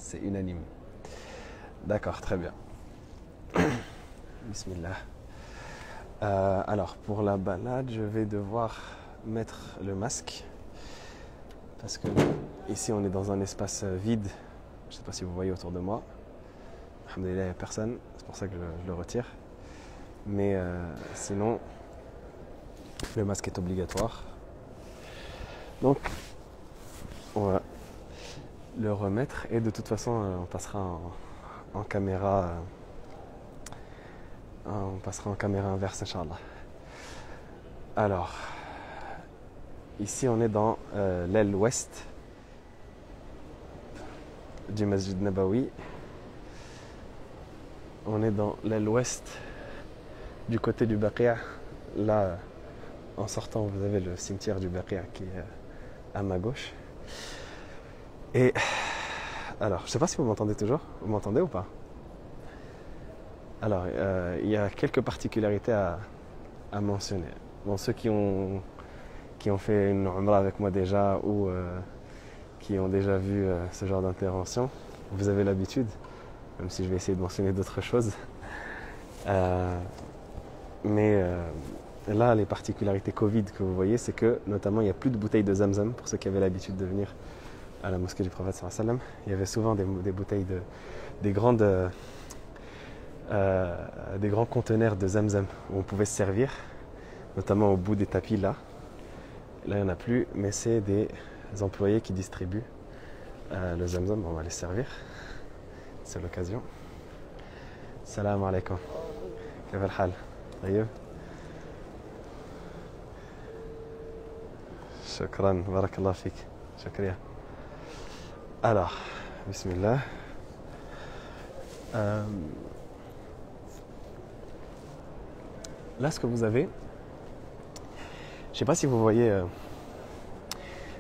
C'est unanime. D'accord, très bien. Bismillah. Alors, pour la balade, je vais devoir mettre le masque. Parce que ici, on est dans un espace vide. Je ne sais pas si vous voyez autour de moi. Alhamdoulilah, il n'y a personne. C'est pour ça que je le retire. Mais sinon, le masque est obligatoire. Donc, on va le remettre. Et de toute façon, on passera en caméra. On passera en caméra inverse, Inch'Allah. Alors, ici, on est dans l'aile ouest du Masjid Nabawi. On est dans l'aile ouest du côté du Baqi'. Là, en sortant, vous avez le cimetière du Baqi' qui est à ma gauche. Et alors, je ne sais pas si vous m'entendez toujours. Vous m'entendez ou pas? Alors, il y a quelques particularités à mentionner. Bon, ceux qui ont fait une Umrah avec moi déjà ou qui ont déjà vu ce genre d'intervention, vous avez l'habitude, même si je vais essayer de mentionner d'autres choses. Mais là, les particularités Covid que vous voyez, c'est que notamment il n'y a plus de bouteilles de Zamzam pour ceux qui avaient l'habitude de venir à la mosquée du prophète sallallahu alayhi wa sallam. Il y avait souvent des bouteilles des grands conteneurs de Zamzam où on pouvait se servir, notamment au bout des tapis là. Là, il n'y en a plus, mais c'est des employés qui distribuent le Zamzam. On va les servir. C'est l'occasion. Salam alaikum. كيف الحال؟ طيب؟ شكرا بارك الله فيك. شكرا. Alors, bismillah. Là, ce que vous avez, je ne sais pas si vous voyez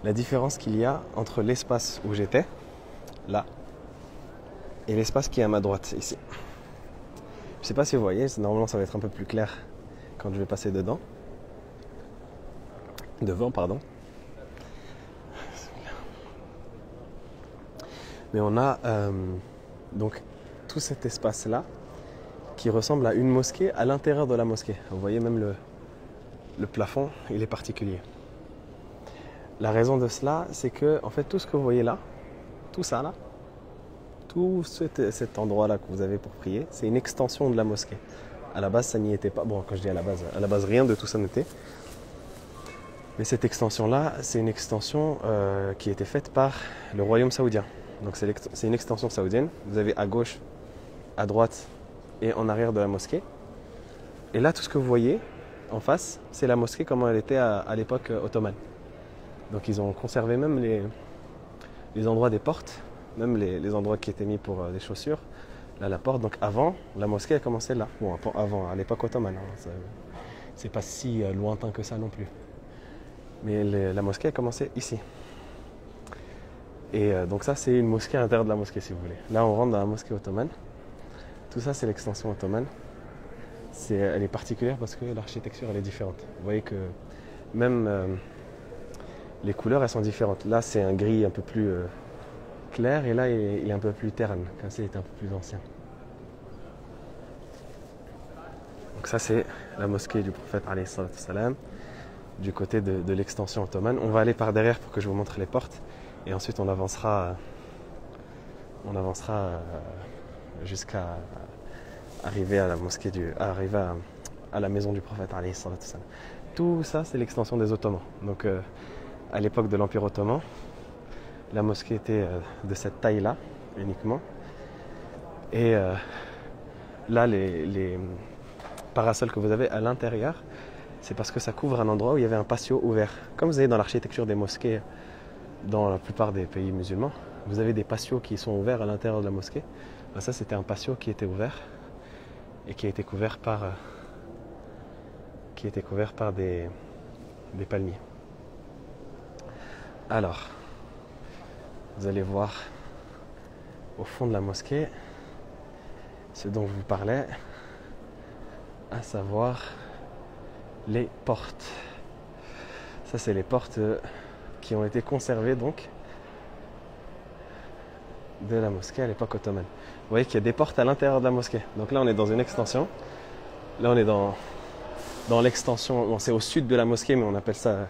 la différence qu'il y a entre l'espace où j'étais, là, et l'espace qui est à ma droite, ici. Je ne sais pas si vous voyez, normalement ça va être un peu plus clair quand je vais passer devant, pardon. Mais on a donc tout cet espace-là qui ressemble à une mosquée à l'intérieur de la mosquée. Vous voyez même le plafond, il est particulier. La raison de cela, c'est que en fait tout ce que vous voyez là, tout ça là, tout cet endroit-là que vous avez pour prier, c'est une extension de la mosquée. À la base, ça n'y était pas. Bon, quand je dis à la base, rien de tout ça n'était. Mais cette extension-là, c'est une extension qui a été faite par le royaume saoudien. Donc c'est une extension saoudienne. Vous avez à gauche, à droite et en arrière de la mosquée. Et là, tout ce que vous voyez en face, c'est la mosquée comme elle était à l'époque ottomane. Donc ils ont conservé même les endroits des portes, même les endroits qui étaient mis pour les chaussures. Là, la porte, donc avant, la mosquée a commencé là. Bon, avant, à l'époque ottomane. Hein, c'est pas si lointain que ça non plus. Mais la mosquée a commencé ici. Et donc ça, c'est une mosquée à l'intérieur de la mosquée, si vous voulez. Là, on rentre dans la mosquée ottomane. Tout ça, c'est l'extension ottomane. Elle est particulière parce que l'architecture, elle est différente. Vous voyez que même les couleurs, elles sont différentes. Là, c'est un gris un peu plus clair et là, il est un peu plus terne. Comme ça, il est un peu plus ancien. Donc ça, c'est la mosquée du prophète, alayhi salatu wassalam, du côté de l'extension ottomane. On va aller par derrière pour que je vous montre les portes. Et ensuite, on avancera jusqu'à arriver à la mosquée à la maison du prophète, alayhi salatu wassalam. Tout ça, c'est l'extension des Ottomans. Donc, à l'époque de l'Empire ottoman, la mosquée était de cette taille-là, uniquement. Et là, les parasols que vous avez à l'intérieur, c'est parce que ça couvre un endroit où il y avait un patio ouvert. Comme vous avez dans l'architecture des mosquées, dans la plupart des pays musulmans, vous avez des patios qui sont ouverts à l'intérieur de la mosquée. Ben ça, c'était un patio qui était ouvert et qui a été couvert par des palmiers. Alors, vous allez voir au fond de la mosquée ce dont je vous parlais, à savoir les portes. Ça, c'est les portes qui ont été conservées donc de la mosquée à l'époque ottomane. Vous voyez qu'il y a des portes à l'intérieur de la mosquée. Donc là, on est dans une extension. Là, on est dans l'extension. Bon, c'est au sud de la mosquée, mais on appelle ça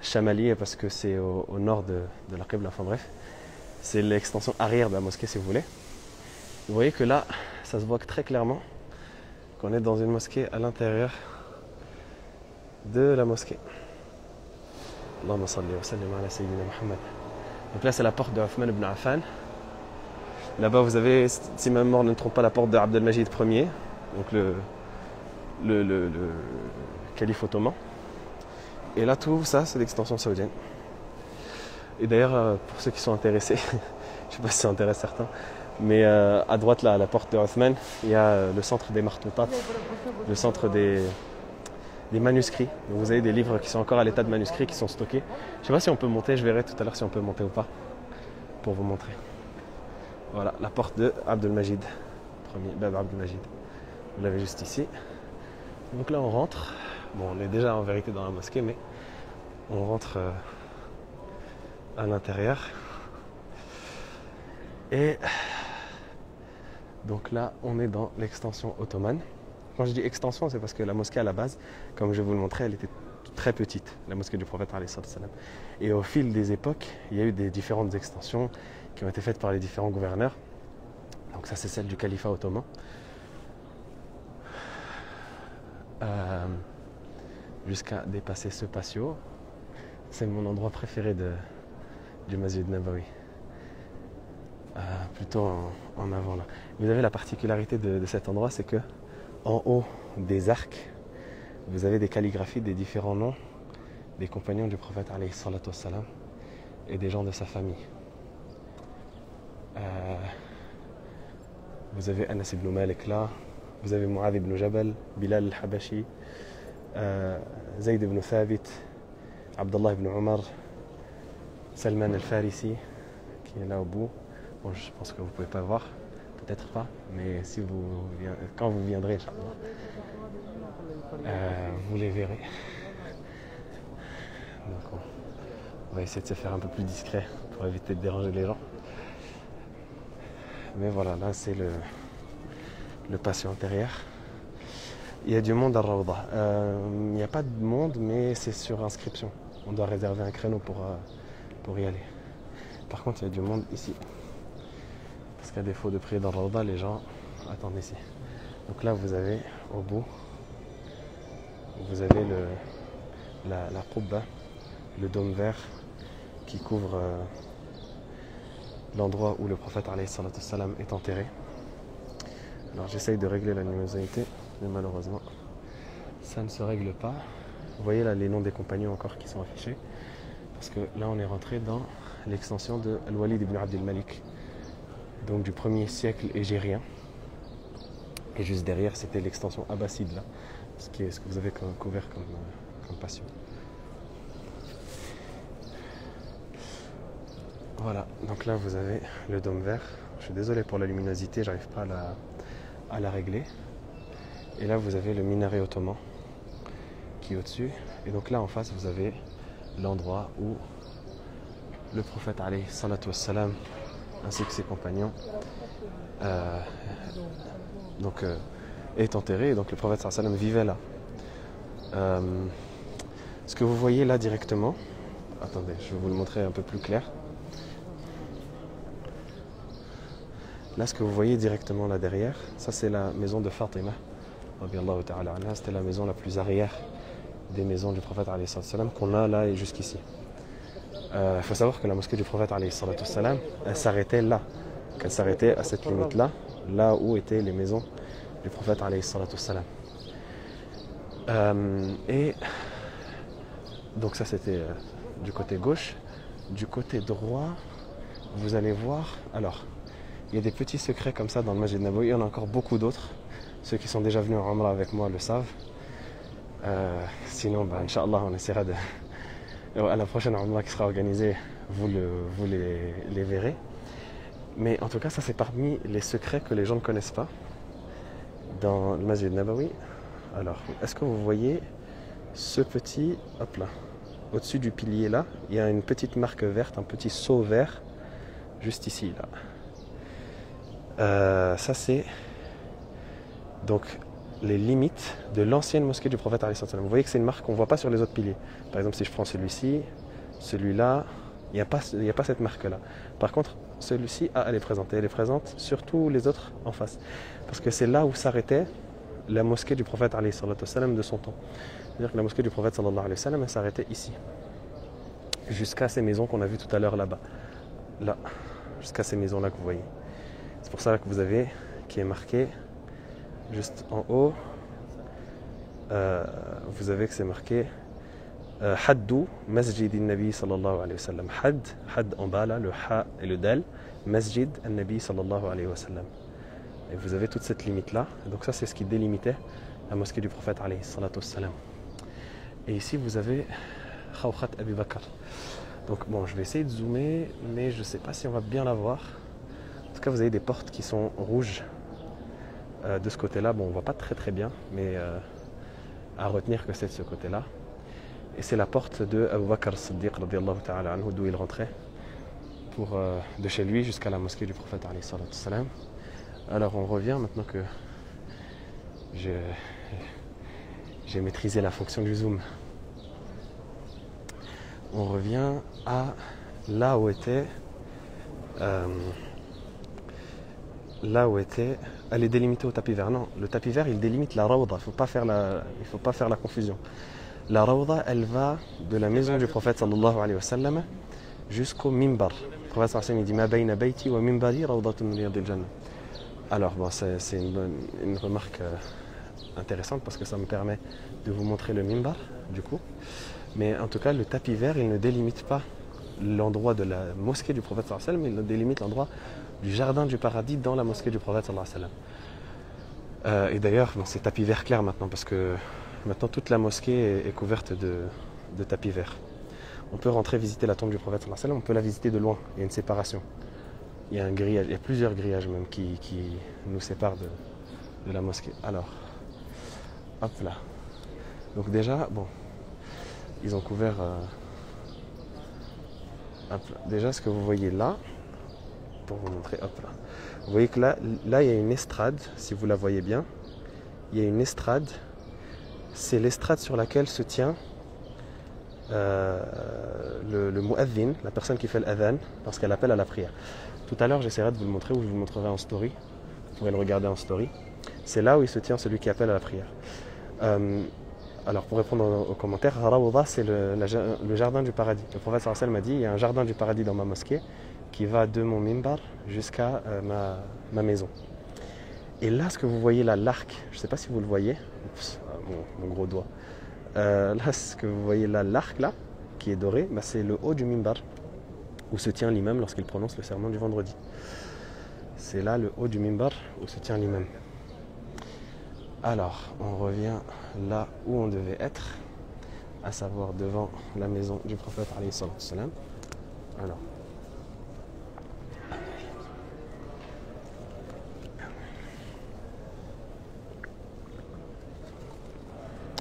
chamalier parce que c'est au nord de la Qibla. Enfin bref, c'est l'extension arrière de la mosquée, si vous voulez. Vous voyez que là, ça se voit très clairement qu'on est dans une mosquée à l'intérieur de la mosquée. Allahumma salli wa sallim ala sayyidina Muhammad. Donc là, c'est la porte de Othman ibn Affan. Là-bas, vous avez, si ma mémoire ne trompe pas, la porte de Abdelmajid Ier, donc le calife ottoman. Et là, tout ça, c'est l'extension saoudienne. Et d'ailleurs, pour ceux qui sont intéressés, je ne sais pas si ça intéresse certains, mais à droite, là, à la porte de Othman, il y a le centre des martoutat, le centre des manuscrits. Donc vous avez des livres qui sont encore à l'état de manuscrits, qui sont stockés. Je ne sais pas si on peut monter, je verrai tout à l'heure si on peut monter ou pas, pour vous montrer. Voilà, la porte de Abdelmajid, premier Bab Abdelmajid. Vous l'avez juste ici. Donc là, on rentre. Bon, on est déjà en vérité dans la mosquée, mais on rentre à l'intérieur. Et donc là, on est dans l'extension ottomane. Quand je dis extension, c'est parce que la mosquée à la base, comme je vais vous le montrer, elle était très petite, la mosquée du prophète alayhi salam. Et au fil des époques, il y a eu des différentes extensions qui ont été faites par les différents gouverneurs. Donc ça, c'est celle du califat ottoman. Jusqu'à dépasser ce patio. C'est mon endroit préféré du Masjid Nabawi. Plutôt en avant là. Vous avez la particularité de cet endroit, c'est que en haut des arcs, vous avez des calligraphies des différents noms des compagnons du prophète alayhi salatu wassalam et des gens de sa famille. Vous avez Anas ibn Malik là, vous avez Mu'adh ibn Jabal, Bilal al-Habashi, Zayd ibn Thabit, Abdullah ibn Omar, Salman al-Farisi qui est là au bout. Bon, je pense que vous ne pouvez pas voir, peut-être pas, mais si quand vous viendrez, Inch'Allah, vous les verrez. Donc on va essayer de se faire un peu plus discret pour éviter de déranger les gens. Mais voilà, là c'est le patio intérieur. Il y a du monde à Rawda. Il n'y a pas de monde, mais c'est sur inscription. On doit réserver un créneau pour y aller. Par contre, il y a du monde ici. Parce qu'à défaut de prier dans Rawda, les gens attendent ici. Donc là, vous avez au bout, vous avez la qubba, le dôme vert qui couvre l'endroit où le prophète alayhi salatu wassalam est enterré. Alors j'essaye de régler la luminosité, mais malheureusement ça ne se règle pas. Vous voyez là les noms des compagnons encore qui sont affichés, parce que là on est rentré dans l'extension de Al-Walid ibn Abdel Malik, donc du 1er siècle égérien. Et juste derrière c'était l'extension abbasside là, ce que vous avez couvert comme patio. Voilà, donc là vous avez le dôme vert. Je suis désolé pour la luminosité, j'arrive pas à la régler. Et là vous avez le minaret ottoman qui est au-dessus. Et donc là en face vous avez l'endroit où le prophète alayhi salatu wassalam ainsi que ses compagnons est enterré. Et donc le prophète sallallahu alayhi wa sallam vivait là. Ce que vous voyez là directement, attendez, je vais vous le montrer un peu plus clair. Là, ce que vous voyez directement là derrière, ça c'est la maison de Fatima. C'était la maison la plus arrière des maisons du prophète alayhi salam qu'on a là et jusqu'ici. Il faut savoir que la mosquée du prophète alayhi salam, elle s'arrêtait là. Elle s'arrêtait à cette limite-là, là où étaient les maisons du prophète alayhi salam. Et donc ça c'était du côté gauche. Du côté droit, vous allez voir, alors il y a des petits secrets comme ça dans le Masjid Nabawi, il y en a encore beaucoup d'autres. Ceux qui sont déjà venus en Umrah avec moi le savent. Sinon, Inch'Allah, on essaiera de... À la prochaine Umrah qui sera organisée, vous les verrez. Mais en tout cas, ça c'est parmi les secrets que les gens ne connaissent pas dans le Masjid Nabawi. Alors, est-ce que vous voyez ce petit... Hop là. Au-dessus du pilier là, il y a une petite marque verte, un petit seau vert, juste ici là. Ça c'est donc les limites de l'ancienne mosquée du prophète alayhi salam. Vous voyez que c'est une marque qu'on ne voit pas sur les autres piliers. Par exemple, si je prends celui-ci, celui-là, il n'y a pas cette marque-là. Par contre, celui-ci, elle est présente. Et elle est présente sur tous les autres en face. Parce que c'est là où s'arrêtait la mosquée du prophète alayhi salam de son temps. C'est-à-dire que la mosquée du prophète sallallahu alayhi wa sallam, elle s'arrêtait ici. Jusqu'à ces maisons qu'on a vues tout à l'heure là-bas. Là, jusqu'à ces maisons-là que vous voyez. C'est pour ça que vous avez qui est marqué juste en haut. Vous avez que c'est marqué Haddu Masjid al-Nabi sallallahu alayhi wa sallam. Had en bas là, le Ha et le Dal. Masjid al-Nabi sallallahu alayhi wa sallam. Et vous avez toute cette limite là. Donc ça c'est ce qui délimitait la mosquée du prophète alayhi salatu wassalam. Et ici vous avez Khawkhat Abi Bakr. Donc bon, je vais essayer de zoomer, mais je ne sais pas si on va bien la voir. En tout cas, vous avez des portes qui sont rouges de ce côté-là. Bon, on ne voit pas très bien, mais à retenir que c'est de ce côté-là. Et c'est la porte de Abu Bakr as-Siddiq radiyallahu ta'ala anhu, d'où il rentrait de chez lui jusqu'à la mosquée du prophète alayhi salatu wassalam. Alors on revient maintenant que j'ai maîtrisé la fonction du zoom. On revient à là où était elle est délimitée au tapis vert. Non, le tapis vert il délimite la rawda, il faut pas faire la confusion. La rawda elle va de la maison du prophète sallallahu alayhi wa sallam jusqu'au mimbar. Le prophète sallallahu alayhi wa sallam il dit ma bayna bayti wa mimbari rawdatun min riyadil jannah. Alors bon, c'est une remarque intéressante parce que ça me permet de vous montrer le mimbar du coup. Mais en tout cas, le tapis vert, il ne délimite pas l'endroit de la mosquée du prophète sallallahu alayhi wa sallam, il délimite l'endroit du jardin du paradis dans la mosquée du prophète sallallahu alayhi wa sallam. Et d'ailleurs, bon, c'est tapis vert clair maintenant parce que maintenant toute la mosquée est couverte de tapis vert. On peut rentrer visiter la tombe du prophète sallallahu alayhi wa sallam, on peut la visiter de loin, il y a une séparation. Il y a un grillage, il y a plusieurs grillages même qui nous séparent de la mosquée. Alors, hop là. Donc déjà, bon, ils ont couvert déjà ce que vous voyez là, pour vous montrer, hop là. Vous voyez que là il y a une estrade, si vous la voyez bien. Il y a une estrade, c'est l'estrade sur laquelle se tient le mu'adhin, la personne qui fait l'adhan, lorsqu'elle appelle à la prière. Tout à l'heure j'essaierai de vous le montrer, ou je vous le montrerai en story. Vous pourrez le regarder en story. C'est là où il se tient celui qui appelle à la prière. Alors pour répondre aux commentaires, Rawda c'est le jardin du paradis. Le prophète sallallahu alayhi wa sallam m'a dit il y a un jardin du paradis dans ma mosquée qui va de mon mimbar jusqu'à ma maison. Et là ce que vous voyez là, l'arc, je ne sais pas si vous le voyez, oups, mon gros doigt. Là ce que vous voyez là, l'arc là, qui est doré, bah, c'est le haut du mimbar où se tient l'imam lorsqu'il prononce le sermon du vendredi. C'est là le haut du mimbar où se tient l'imam. Alors, on revient là où on devait être, à savoir devant la maison du prophète alayhi salam. Alors,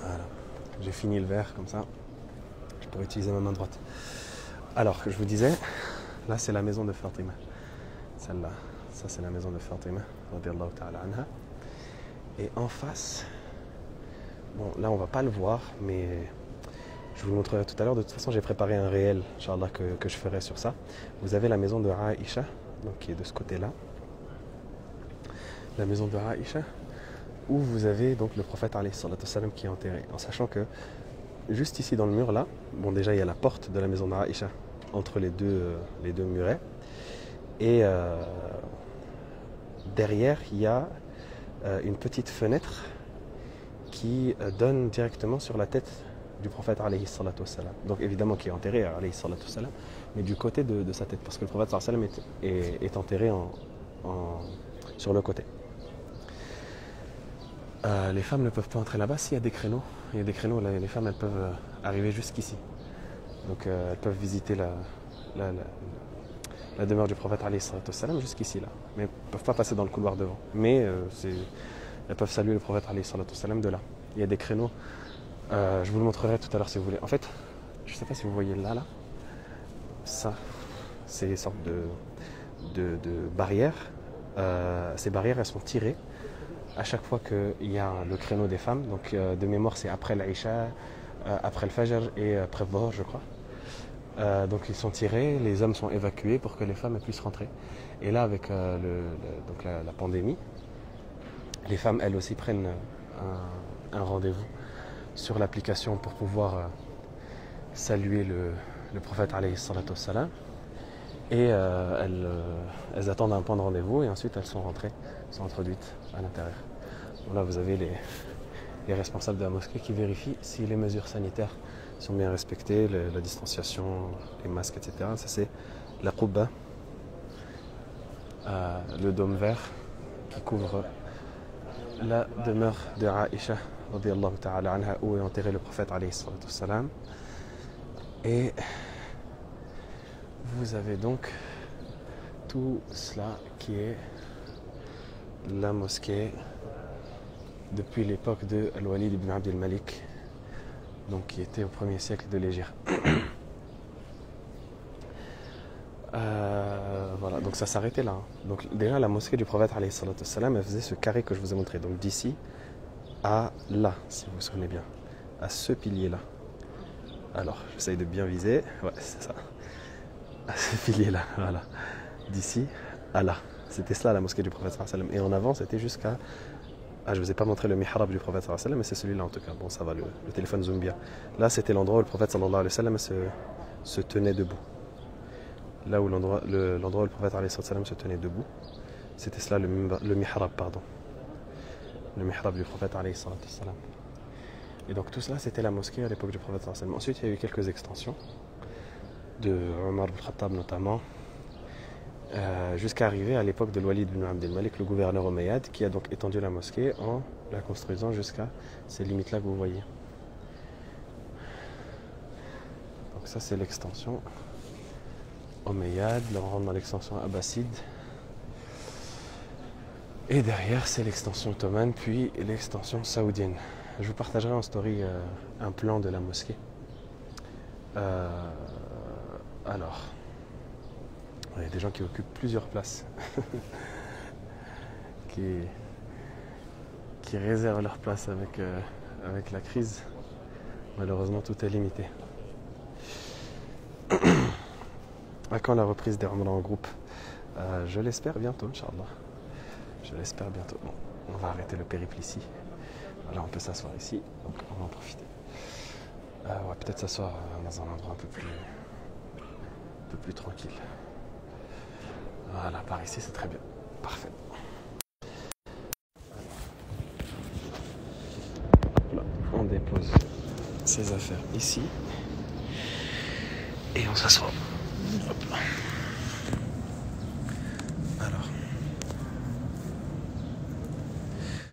voilà. J'ai fini le verre comme ça, je pourrais utiliser ma main droite. Alors, que je vous disais, là c'est la maison de Fatima, celle-là, ça c'est la maison de Fatima, radiyallahu ta'ala anha. Et en face, bon là on va pas le voir, mais je vous le montrerai tout à l'heure. De toute façon j'ai préparé un réel, Inch'Allah, que je ferai sur ça. Vous avez la maison de Aïcha, donc qui est de ce côté-là. La maison de Aïcha, où vous avez donc le prophète alayhi salatu wassalam qui est enterré. En sachant que juste ici dans le mur là, bon déjà il y a la porte de la maison d'Aïcha entre les deux murets. Et derrière il y a une petite fenêtre qui donne directement sur la tête du prophète alayhi salatu wassalam. Donc évidemment qui est enterré alayhi salatu wassalam, mais du côté de sa tête, parce que le prophète sallallahu alayhi wa sallam est enterré sur le côté. Les femmes ne peuvent pas entrer là-bas. S'il y a des créneaux, les femmes elles peuvent arriver jusqu'ici. Donc elles peuvent visiter la demeure du prophète alayhi salatu wassalam jusqu'ici là, mais elles ne peuvent pas passer dans le couloir devant. Mais elles peuvent saluer le prophète alayhi salatu wassalam de là. Il y a des créneaux, je vous le montrerai tout à l'heure si vous voulez. En fait, je ne sais pas si vous voyez là, ça, c'est une sorte de barrière ces barrières, elles sont tirées à chaque fois qu'il y a le créneau des femmes. Donc de mémoire, c'est après l'Aïcha, après le Fajr et après le Dhuhr, je crois. Donc ils sont tirés, les hommes sont évacués pour que les femmes puissent rentrer. Et là, avec donc la pandémie, les femmes, elles aussi, prennent un rendez-vous sur l'application pour pouvoir saluer le prophète alayhi salatu wassalam. Et elles attendent un point de rendez-vous et ensuite elles sont rentrées, sont introduites à l'intérieur. Donc là, vous avez les responsables de la mosquée qui vérifient si les mesures sanitaires sont bien respectées, la distanciation, les masques, etc. Ça, c'est la qubba, le dôme vert qui couvre la demeure de Aïcha, radiyallahu ta'ala anha, où est enterré le prophète alayhi salatu wassalam. Et vous avez donc tout cela qui est la mosquée depuis l'époque de Al-Walid ibn Abd al-Malik, donc qui était au 1er siècle de l'Hégire. Voilà, donc ça s'arrêtait là. Donc déjà la mosquée du prophète alayhi salatu wassalam, elle faisait ce carré que je vous ai montré, donc d'ici à là, si vous vous souvenez bien, à ce pilier là. Alors, j'essaye de bien viser, ouais c'est ça, à ce pilier là, voilà, d'ici à là. C'était cela la mosquée du prophète sallallahu alayhi wa sallam. Et en avant c'était jusqu'à... Ah, je ne vous ai pas montré le mihrab du prophète sallallahu alayhi wa sallam, mais c'est celui-là en tout cas. Bon, ça va, le téléphone zoom bien. Là, c'était l'endroit où le prophète sallallahu alayhi wa sallam se tenait debout. Là où l'endroit où le prophète alayhi wa sallam se tenait debout, c'était cela le mihrab, pardon. Le mihrab du prophète alayhi wa sallam. Et donc tout cela, c'était la mosquée à l'époque du prophète sallallahu alayhi wa sallam. Ensuite, il y a eu quelques extensions, de Omar ibn Khattab notamment, jusqu'à arriver à l'époque de Walid ibn Abd al-Malik, le gouverneur omeyyade, qui a donc étendu la mosquée en la construisant jusqu'à ces limites-là que vous voyez. Donc ça, c'est l'extension omeyyade. Là, on rentre dans l'extension abbasside. Et derrière, c'est l'extension ottomane, puis l'extension saoudienne. Je vous partagerai en story un plan de la mosquée. Alors... Il y a des gens qui occupent plusieurs places, qui réservent leur place avec la crise. Malheureusement, tout est limité. À quand la reprise des Ramadan en groupe? Je l'espère bientôt, Inch'Allah. Je l'espère bientôt. Bon, on va arrêter le périple ici. Voilà, on peut s'asseoir ici, donc on va en profiter. Ouais, peut-être s'asseoir dans un endroit un peu plus tranquille. Voilà, par ici c'est très bien. Parfait. Là, on dépose ses affaires ici. Et on s'assoit. Hop là.